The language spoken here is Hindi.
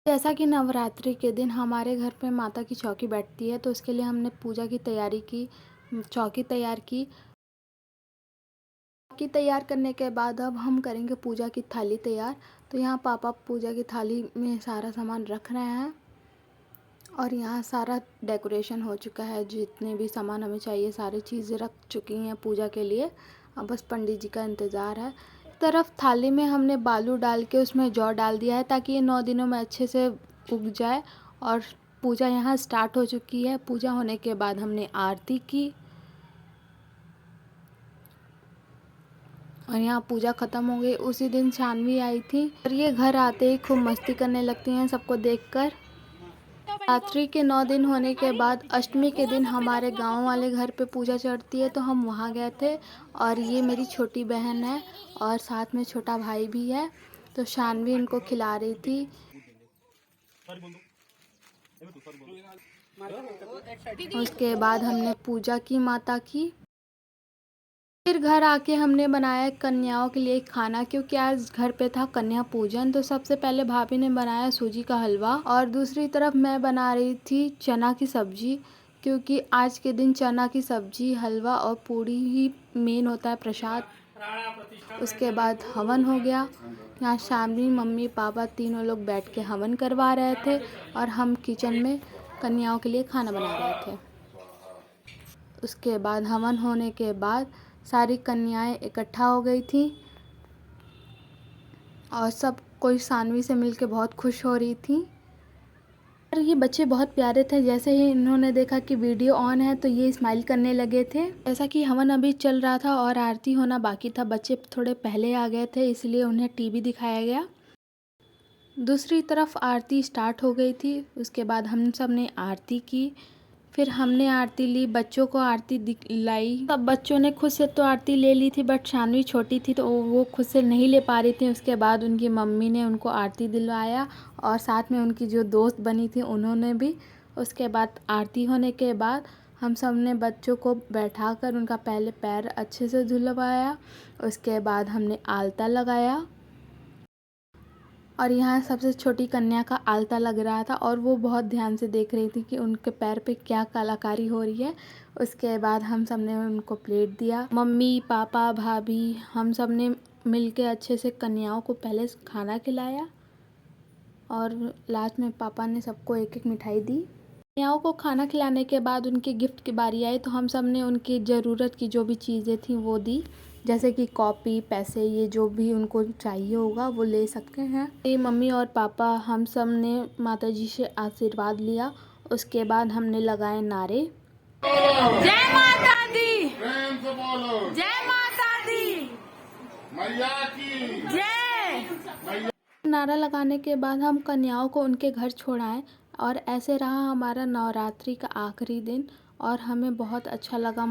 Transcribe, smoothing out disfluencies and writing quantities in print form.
जैसा कि नवरात्रि के दिन हमारे घर पे माता की चौकी बैठती है, तो उसके लिए हमने पूजा की तैयारी की, चौकी तैयार की। चौकी तैयार करने के बाद अब हम करेंगे पूजा की थाली तैयार। तो यहाँ पापा पूजा की थाली में सारा सामान रख रहे हैं और यहाँ सारा डेकोरेशन हो चुका है। जितने भी सामान हमें चाहिए सारी चीज़ें रख चुकी हैं पूजा के लिए। अब बस पंडित जी का इंतज़ार है। तरफ थाली में हमने बालू डाल के उसमें जौ डाल दिया है ताकि ये 9 दिनों में अच्छे से उग जाए। और पूजा यहाँ स्टार्ट हो चुकी है। पूजा होने के बाद हमने आरती की और यहाँ पूजा ख़त्म हो गई। उसी दिन शानवी आई थी और ये घर आते ही खूब मस्ती करने लगती हैं सबको देखकर। रात्रि के 9 दिन होने के बाद अष्टमी के दिन हमारे गांव वाले घर पे पूजा चढ़ती है, तो हम वहाँ गए थे। और ये मेरी छोटी बहन है और साथ में छोटा भाई भी है, तो शानवी इनको खिला रही थी। उसके बाद हमने पूजा की माता की। फिर घर आके हमने बनाया कन्याओं के लिए खाना, क्योंकि आज घर पे था कन्या पूजन। तो सबसे पहले भाभी ने बनाया सूजी का हलवा और दूसरी तरफ मैं बना रही थी चना की सब्जी, क्योंकि आज के दिन चना की सब्जी, हलवा और पूड़ी ही मेन होता है प्रसाद। उसके बाद हवन हो गया। यहाँ शामली, मम्मी, पापा तीनों लोग बैठ के हवन करवा रहे थे और हम किचन में कन्याओं के लिए खाना बना रहे थे। उसके बाद हवन होने के बाद सारी कन्याएं इकट्ठा हो गई थी और सब कोई शानवी से मिलके बहुत खुश हो रही थी। और ये बच्चे बहुत प्यारे थे। जैसे ही इन्होंने देखा कि वीडियो ऑन है तो ये स्माइल करने लगे थे। जैसा कि हवन अभी चल रहा था और आरती होना बाकी था, बच्चे थोड़े पहले आ गए थे इसलिए उन्हें टीवी दिखाया गया। दूसरी तरफ आरती स्टार्ट हो गई थी। उसके बाद हम सब ने आरती की। फिर हमने आरती ली, बच्चों को आरती दिलाई। सब बच्चों ने खुद से तो आरती ले ली थी, बट शानवी छोटी थी तो वो खुद से नहीं ले पा रही थी। उसके बाद उनकी मम्मी ने उनको आरती दिलवाया और साथ में उनकी जो दोस्त बनी थी उन्होंने भी। उसके बाद आरती होने के बाद हम सब ने बच्चों को बैठाकर उनका पहले पैर अच्छे से धुलवाया। उसके बाद हमने आलता लगाया और यहाँ सबसे छोटी कन्या का आलता लग रहा था और वो बहुत ध्यान से देख रही थी कि उनके पैर पे क्या कलाकारी हो रही है। उसके बाद हम सब ने उनको प्लेट दिया। मम्मी, पापा, भाभी, हम सब ने मिल के अच्छे से कन्याओं को पहले खाना खिलाया और लास्ट में पापा ने सबको एक एक मिठाई दी। कन्याओं को खाना खिलाने के बाद उनकी गिफ्ट की बारी आई, तो हम सब ने उनकी ज़रूरत की जो भी चीज़ें थी वो दी, जैसे कि कॉपी, पैसे, ये जो भी उनको चाहिए होगा वो ले सकते हैं। ये मम्मी और पापा हम सब ने माता जी से आशीर्वाद लिया। उसके बाद हमने लगाए नारे, जय माता दी, प्रेम से बोलो, जय माता दी, मैया की जय। नारा लगाने के बाद हम कन्याओं को उनके घर छोड़ाएं और ऐसे रहा हमारा नवरात्रि का आखिरी दिन और हमें बहुत अच्छा लगा।